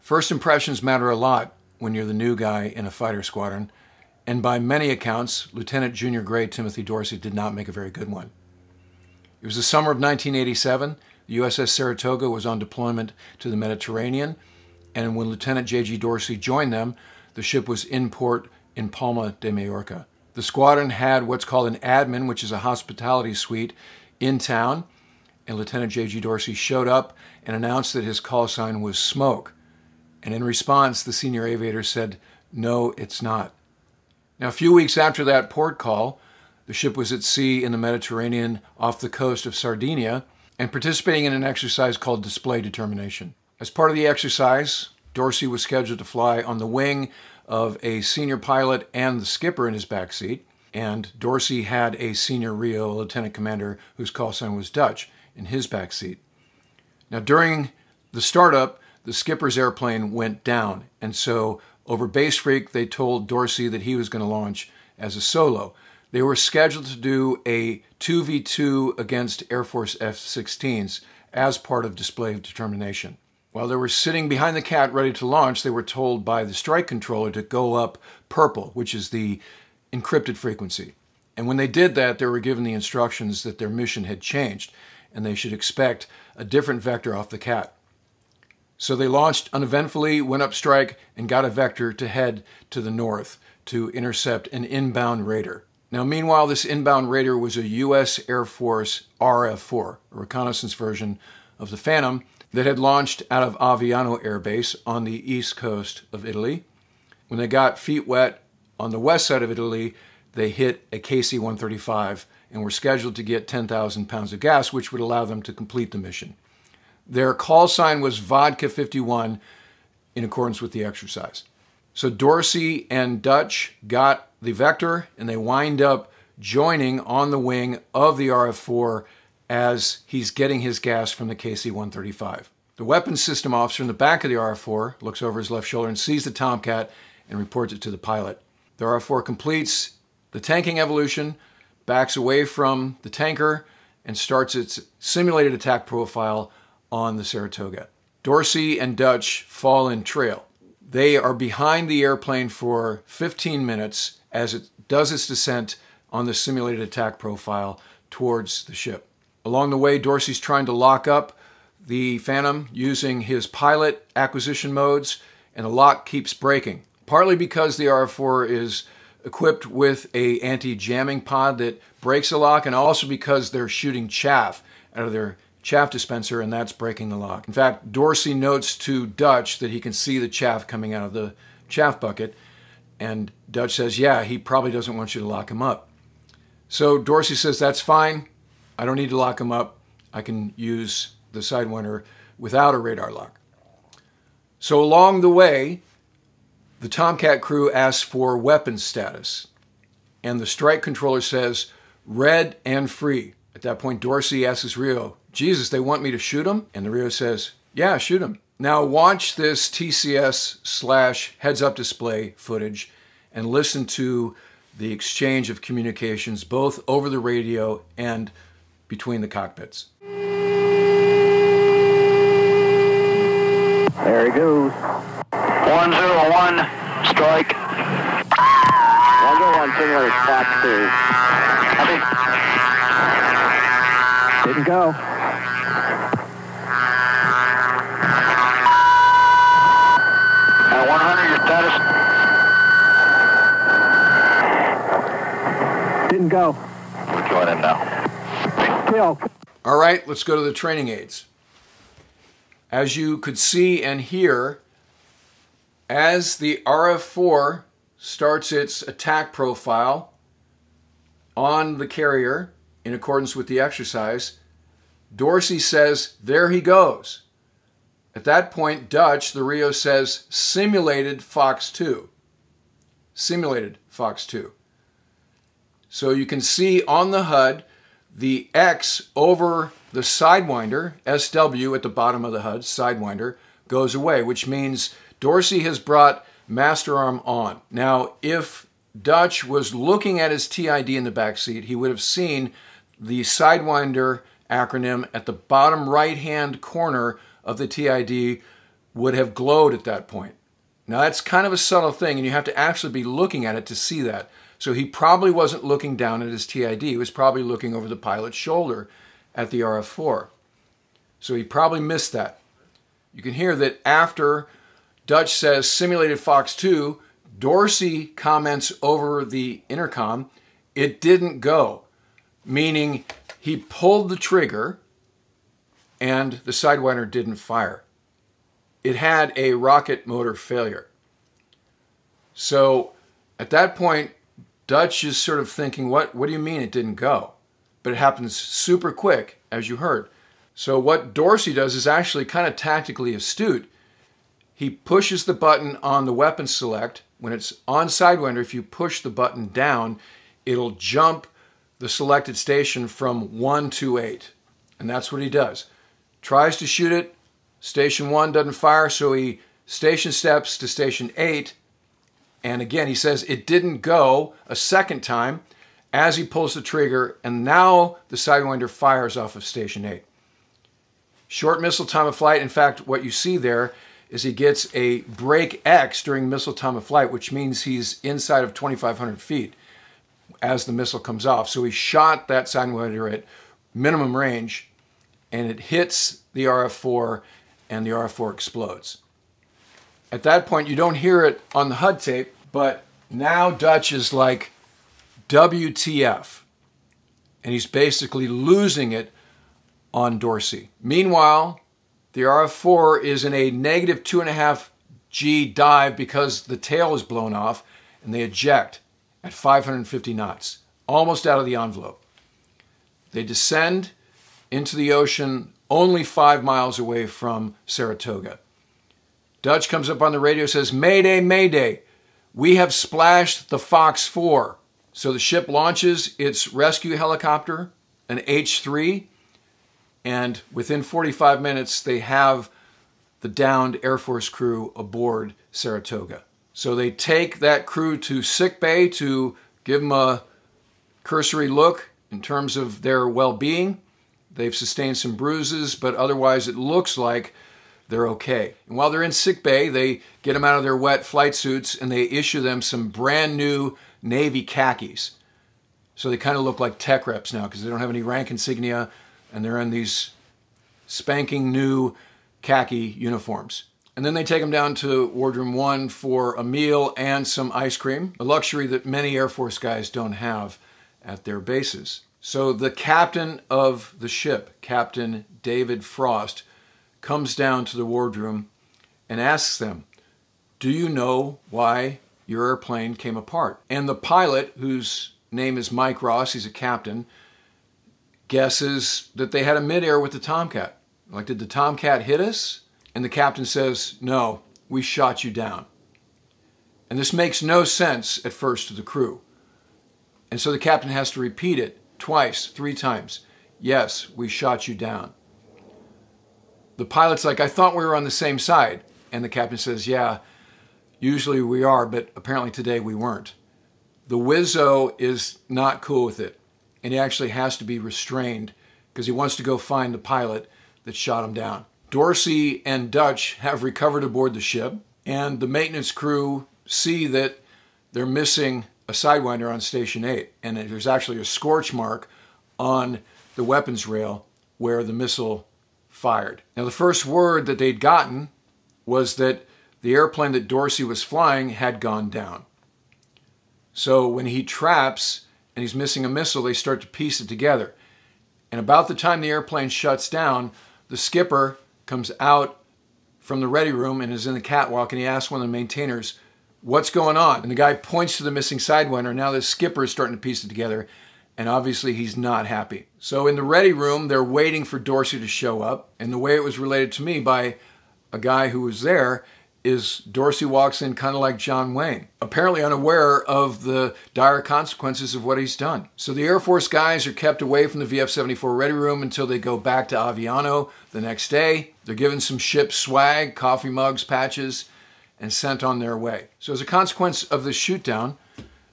First impressions matter a lot when you're the new guy in a fighter squadron, and by many accounts, Lieutenant Junior Grade Timothy Dorsey did not make a very good one. It was the summer of 1987. The USS Saratoga was on deployment to the Mediterranean, and when Lieutenant J.G. Dorsey joined them, the ship was in port in Palma de Mallorca. The squadron had what's called an admin, which is a hospitality suite, in town, and Lieutenant J.G. Dorsey showed up and announced that his call sign was Smoke. And in response, the senior aviator said, "No, it's not." Now, a few weeks after that port call, the ship was at sea in the Mediterranean off the coast of Sardinia and participating in an exercise called Display Determination. As part of the exercise, Dorsey was scheduled to fly on the wing of a senior pilot and the skipper in his backseat, and Dorsey had a senior Rio, a lieutenant commander, whose call sign was Dutch, in his backseat. Now, during the startup, the skipper's airplane went down, and so over Base Freak, they told Dorsey that he was going to launch as a solo. They were scheduled to do a 2v2 against Air Force F-16s as part of Display Determination. While they were sitting behind the cat ready to launch, they were told by the strike controller to go up purple, which is the encrypted frequency. And when they did that, they were given the instructions that their mission had changed, and they should expect a different vector off the cat. So they launched uneventfully, went up strike, and got a vector to head to the north to intercept an inbound raider. Now, meanwhile, this inbound raider was a U.S. Air Force RF-4, a reconnaissance version of the Phantom that had launched out of Aviano Air Base on the east coast of Italy. When they got feet wet on the west side of Italy, they hit a KC-135 and were scheduled to get 10,000 pounds of gas, which would allow them to complete the mission. Their call sign was Vodka 51 in accordance with the exercise. So Dorsey and Dutch got the vector, and they wind up joining on the wing of the RF-4 as he's getting his gas from the KC-135. The weapons system officer in the back of the RF-4 looks over his left shoulder and sees the Tomcat and reports it to the pilot. The RF-4 completes the tanking evolution, backs away from the tanker, and starts its simulated attack profile on the Saratoga. Dorsey and Dutch fall in trail. They are behind the airplane for 15 minutes as it does its descent on the simulated attack profile towards the ship. Along the way, Dorsey's trying to lock up the Phantom using his pilot acquisition modes, and the lock keeps breaking, partly because the RF-4 is equipped with an anti-jamming pod that breaks the lock, and also because they're shooting chaff out of their chaff dispenser, and that's breaking the lock. In fact, Dorsey notes to Dutch that he can see the chaff coming out of the chaff bucket, and Dutch says, yeah, he probably doesn't want you to lock him up. So Dorsey says, that's fine. I don't need to lock him up. I can use the Sidewinder without a radar lock. So along the way, the Tomcat crew asks for weapons status, and the strike controller says, red and free. At that point, Dorsey asks Rio, Jesus, they want me to shoot him? And the Rio says, yeah, shoot him. Now watch this TCS/heads-up display footage and listen to the exchange of communications both over the radio and between the cockpits. There he goes. 101, strike. 101, simulator, Fox 2. Copy. Didn't go. At 100, your status? Didn't go. We're joining now. Kill. All right, let's go to the training aids. As you could see and hear, as the RF-4 starts its attack profile on the carrier in accordance with the exercise, Dorsey says, there he goes. At that point, Dutch, the Rio, says, simulated Fox 2. Simulated Fox 2. So you can see on the HUD the X over the Sidewinder, SW at the bottom of the HUD, Sidewinder, goes away, which means Dorsey has brought Master Arm on. Now, if Dutch was looking at his TID in the back seat, he would have seen the Sidewinder acronym at the bottom right-hand corner of the TID would have glowed at that point. Now that's kind of a subtle thing, and you have to actually be looking at it to see that. So he probably wasn't looking down at his TID. He was probably looking over the pilot's shoulder at the RF-4. So he probably missed that. You can hear that after Dutch says simulated Fox 2, Dorsey comments over the intercom, it didn't go, meaning he pulled the trigger and the Sidewinder didn't fire. It had a rocket motor failure. So at that point, Dutch is sort of thinking, what do you mean it didn't go? But it happens super quick, as you heard. So what Dorsey does is actually kind of tactically astute. He pushes the button on the weapon select. When it's on Sidewinder, if you push the button down, it'll jump the selected station from 1 to 8. And that's what he does. Tries to shoot it. Station 1 doesn't fire, so he station steps to Station 8. And again, he says it didn't go a second time as he pulls the trigger, and now the Sidewinder fires off of Station 8. Short missile time of flight. In fact, what you see there is he gets a break X during missile time of flight, which means he's inside of 2,500 feet as the missile comes off. So he shot that Sidewinder at minimum range, and it hits the RF-4, and the RF-4 explodes. At that point, you don't hear it on the HUD tape, but now Dutch is like, WTF. And he's basically losing it on Dorsey. Meanwhile, the RF-4 is in a negative 2.5 G dive because the tail is blown off, and they eject at 550 knots, almost out of the envelope. They descend into the ocean only 5 miles away from Saratoga. Dutch comes up on the radio and says, Mayday, Mayday, we have splashed the Fox 4. So the ship launches its rescue helicopter, an H-3, and within 45 minutes they have the downed Air Force crew aboard Saratoga. So they take that crew to sickbay to give them a cursory look in terms of their well-being. They've sustained some bruises, but otherwise it looks like they're okay. And while they're in sickbay, they get them out of their wet flight suits and they issue them some brand new Navy khakis. So they kind of look like tech reps now because they don't have any rank insignia and they're in these spanking new khaki uniforms. And then they take them down to Wardroom 1 for a meal and some ice cream, a luxury that many Air Force guys don't have at their bases. So the captain of the ship, Captain David Frost, comes down to the wardroom and asks them, do you know why your airplane came apart? And the pilot, whose name is Mike Ross, he's a captain, guesses that they had a midair with the Tomcat. Like, did the Tomcat hit us? And the captain says, no, we shot you down. And this makes no sense at first to the crew. And so the captain has to repeat it twice, 3 times. Yes, we shot you down. The pilot's like, I thought we were on the same side. And the captain says, yeah, usually we are, but apparently today we weren't. The Wizzo is not cool with it. And he actually has to be restrained because he wants to go find the pilot that shot him down. Dorsey and Dutch have recovered aboard the ship, and the maintenance crew see that they're missing a Sidewinder on Station 8. And there's actually a scorch mark on the weapons rail where the missile fired. Now, the first word that they'd gotten was that the airplane that Dorsey was flying had gone down. So when he traps and he's missing a missile, they start to piece it together. And about the time the airplane shuts down, the skipper comes out from the ready room and is in the catwalk, and he asks one of the maintainers, what's going on? And the guy points to the missing Sidewinder. Now the skipper is starting to piece it together, and obviously he's not happy. So in the ready room, they're waiting for Dorsey to show up, and the way it was related to me by a guy who was there is Dorsey walks in kind of like John Wayne, apparently unaware of the dire consequences of what he's done. So the Air Force guys are kept away from the VF-74 ready room until they go back to Aviano the next day. They're given some ship swag, coffee mugs, patches, and sent on their way. So as a consequence of the shootdown,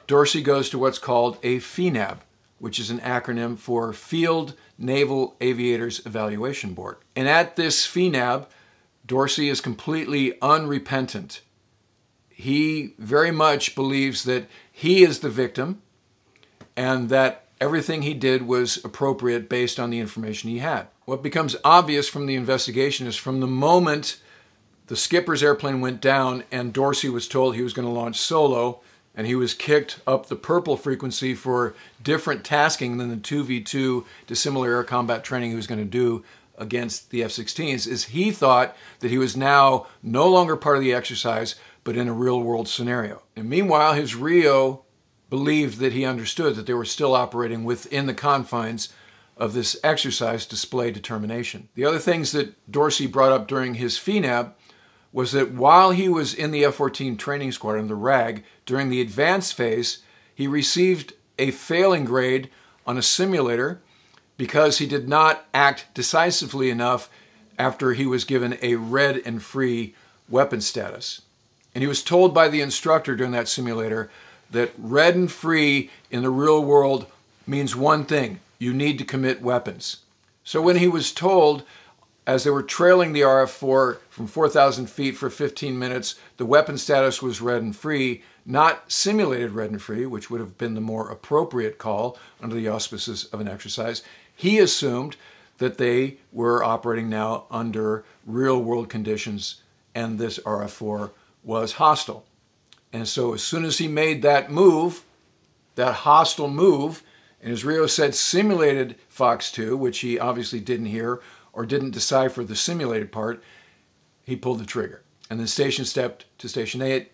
Dorsey goes to what's called a FNAB, which is an acronym for Field Naval Aviators Evaluation Board. And at this FNAB, Dorsey is completely unrepentant. He very much believes that he is the victim and that everything he did was appropriate based on the information he had. What becomes obvious from the investigation is from the moment the skipper's airplane went down and Dorsey was told he was going to launch solo, and he was kicked up the purple frequency for different tasking than the 2v2 dissimilar air combat training he was going to do against the F-16s, is he thought that he was now no longer part of the exercise, but in a real-world scenario. And meanwhile, his RIO believed that he understood that they were still operating within the confines of this exercise display determination. The other things that Dorsey brought up during his FNAB was that while he was in the F-14 training squadron, the RAG, during the advanced phase, he received a failing grade on a simulator because he did not act decisively enough after he was given a red and free weapon status. And he was told by the instructor during that simulator that red and free in the real world means one thing: you need to commit weapons. So when he was told, as they were trailing the RF-4 from 4,000 feet for 15 minutes, the weapon status was red and free, not simulated red and free, which would have been the more appropriate call under the auspices of an exercise, he assumed that they were operating now under real-world conditions and this RF-4 was hostile. And so as soon as he made that move, that hostile move, and as RIO said simulated Fox 2, which he obviously didn't hear or didn't decipher the simulated part, he pulled the trigger. And then Station stepped to Station 8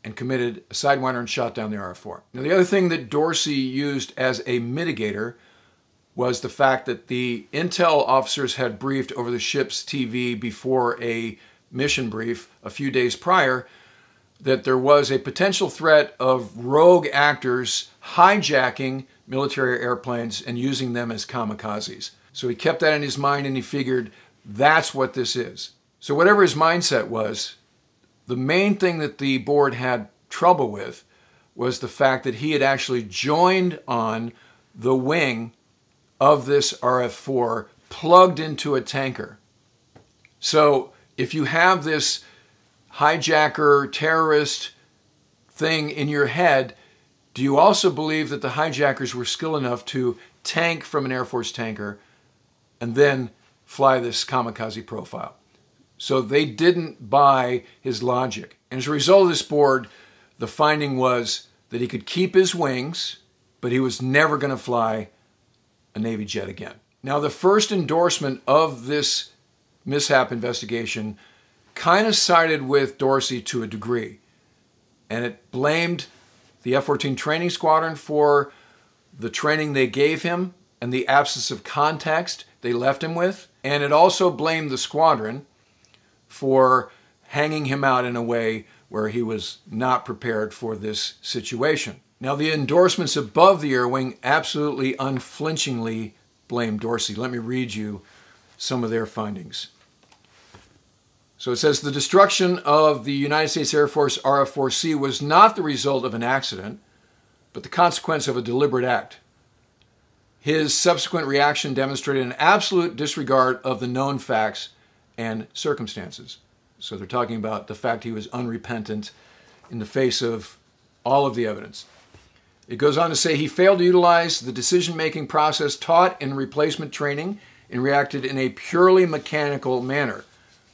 and committed a Sidewinder and shot down the RF-4. Now the other thing that Dorsey used as a mitigator was the fact that the intel officers had briefed over the ship's TV before a mission brief a few days prior that there was a potential threat of rogue actors hijacking military airplanes and using them as kamikazes. So he kept that in his mind and he figured that's what this is. So whatever his mindset was, the main thing that the board had trouble with was the fact that he had actually joined on the wing of this RF-4 plugged into a tanker. So if you have this hijacker, terrorist thing in your head, do you also believe that the hijackers were skilled enough to tank from an Air Force tanker and then fly this kamikaze profile? So they didn't buy his logic. And as a result of this board, the finding was that he could keep his wings, but he was never going to fly a Navy jet again. Now, the first endorsement of this mishap investigation kind of sided with Dorsey to a degree, and it blamed the F-14 training squadron for the training they gave him and the absence of context they left him with, and it also blamed the squadron for hanging him out in a way where he was not prepared for this situation. Now, the endorsements above the air wing absolutely unflinchingly blame Dorsey. Let me read you some of their findings. So it says, the destruction of the United States Air Force RF-4C was not the result of an accident, but the consequence of a deliberate act. His subsequent reaction demonstrated an absolute disregard of the known facts and circumstances. So they're talking about the fact he was unrepentant in the face of all of the evidence. It goes on to say he failed to utilize the decision-making process taught in replacement training and reacted in a purely mechanical manner.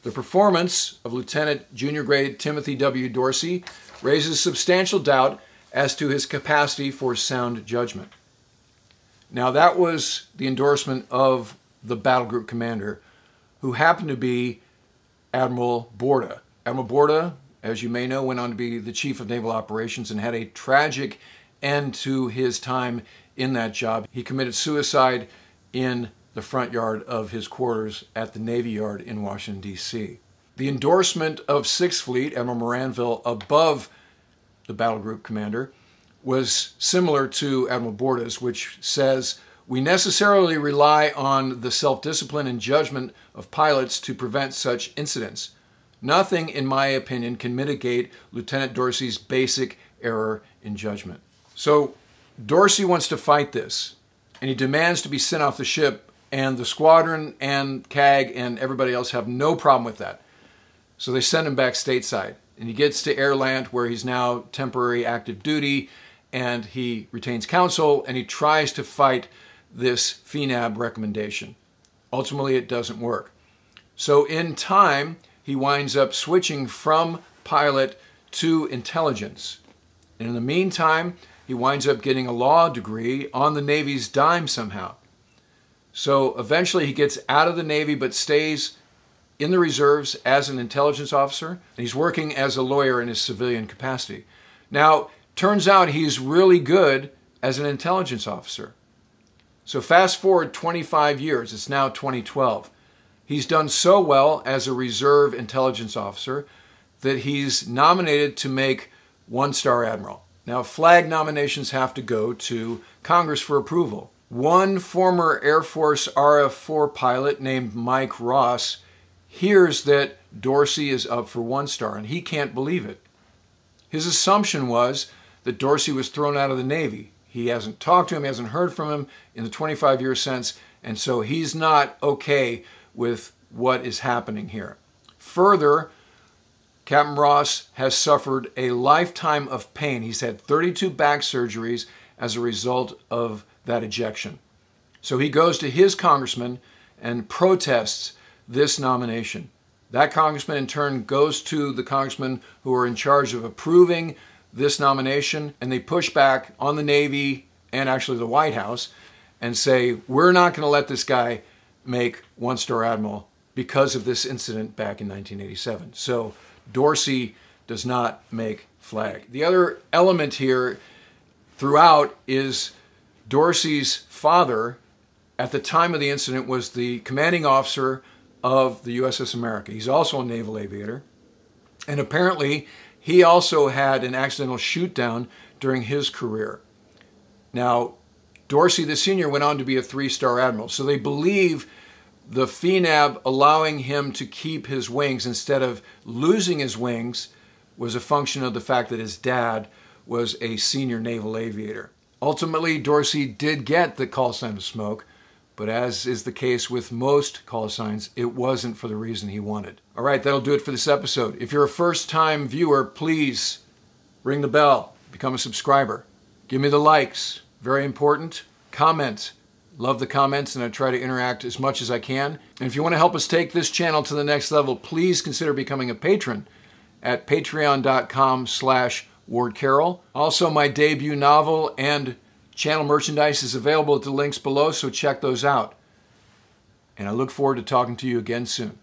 The performance of Lieutenant Junior Grade Timothy W. Dorsey raises substantial doubt as to his capacity for sound judgment. Now, that was the endorsement of the battle group commander, who happened to be Admiral Borda. Admiral Borda, as you may know, went on to be the Chief of Naval Operations and had a tragic end to his time in that job. He committed suicide in the front yard of his quarters at the Navy Yard in Washington, D.C. The endorsement of 6th Fleet, Admiral Moranville, above the battle group commander, was similar to Admiral Borda's, which says, we necessarily rely on the self-discipline and judgment of pilots to prevent such incidents. Nothing, in my opinion, can mitigate Lieutenant Dorsey's basic error in judgment. So Dorsey wants to fight this, and he demands to be sent off the ship, and the squadron and CAG and everybody else have no problem with that. So they send him back stateside. And he gets to Airland, where he's now temporary active duty, and he retains counsel, and he tries to fight this FNAB recommendation. Ultimately, it doesn't work. So in time, he winds up switching from pilot to intelligence. And in the meantime, he winds up getting a law degree on the Navy's dime somehow. So eventually he gets out of the Navy but stays in the reserves as an intelligence officer, and he's working as a lawyer in his civilian capacity. Now, turns out he's really good as an intelligence officer. So fast forward 25 years, it's now 2012. He's done so well as a reserve intelligence officer that he's nominated to make one-star admiral. Now, flag nominations have to go to Congress for approval. One former Air Force RF-4 pilot named Mike Ross hears that Dorsey is up for one-star, and he can't believe it. His assumption was that Dorsey was thrown out of the Navy. He hasn't talked to him, he hasn't heard from him in the 25 years since, and so he's not okay with what is happening here. Further, Captain Ross has suffered a lifetime of pain. He's had 32 back surgeries as a result of that ejection. So he goes to his congressman and protests this nomination. That congressman in turn goes to the congressmen who are in charge of approving this nomination, and they push back on the Navy and actually the White House and say, we're not going to let this guy make one-star admiral because of this incident back in 1987. So Dorsey does not make flag. The other element here throughout is Dorsey's father, at the time of the incident, was the commanding officer of the USS America. He's also a naval aviator. And apparently, he also had an accidental shoot down during his career. Now, Dorsey, the senior, went on to be a 3-star admiral. So they believe the FNAB allowing him to keep his wings instead of losing his wings was a function of the fact that his dad was a senior naval aviator. Ultimately, Dorsey did get the call sign of smoke, but as is the case with most call signs, it wasn't for the reason he wanted. All right, that'll do it for this episode. If you're a first-time viewer, please ring the bell, become a subscriber. Give me the likes, very important. Comment. Love the comments, and I try to interact as much as I can. And if you want to help us take this channel to the next level, please consider becoming a patron at patreon.com/WardCarroll. Also, my debut novel and channel merchandise is available at the links below, so check those out. And I look forward to talking to you again soon.